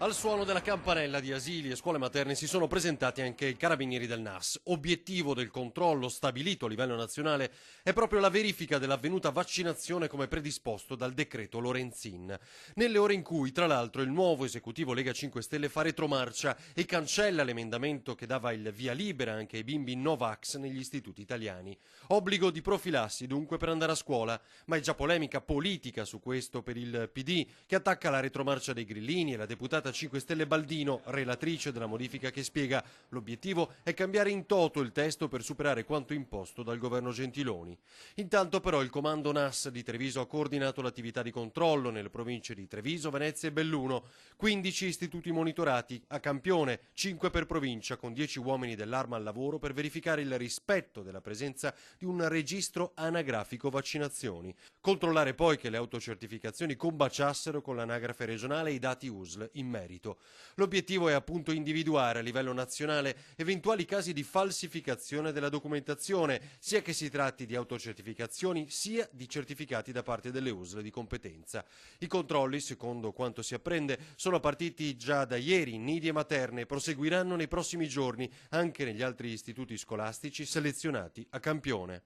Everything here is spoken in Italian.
Al suono della campanella di asili e scuole materne si sono presentati anche i carabinieri del NAS. Obiettivo del controllo stabilito a livello nazionale è proprio la verifica dell'avvenuta vaccinazione come predisposto dal decreto Lorenzin. Nelle ore in cui, tra l'altro, il nuovo esecutivo Lega 5 Stelle fa retromarcia e cancella l'emendamento che dava il via libera anche ai bimbi Novax negli istituti italiani. Obbligo di profilassi dunque per andare a scuola, ma è già polemica politica su questo per il PD, che attacca la retromarcia dei grillini e la deputata 5 Stelle Baldino, relatrice della modifica, che spiega: l'obiettivo è cambiare in toto il testo per superare quanto imposto dal governo Gentiloni. Intanto però il comando NAS di Treviso ha coordinato l'attività di controllo nelle province di Treviso, Venezia e Belluno. 15 istituti monitorati a campione, 5 per provincia, con 10 uomini dell'Arma al lavoro per verificare il rispetto della presenza di un registro anagrafico vaccinazioni. Controllare poi che le autocertificazioni combaciassero con l'anagrafe regionale e i dati USL in merito. L'obiettivo è appunto individuare a livello nazionale eventuali casi di falsificazione della documentazione, sia che si tratti di autocertificazioni sia di certificati da parte delle USL di competenza. I controlli, secondo quanto si apprende, sono partiti già da ieri in nidi e materne e proseguiranno nei prossimi giorni anche negli altri istituti scolastici selezionati a campione.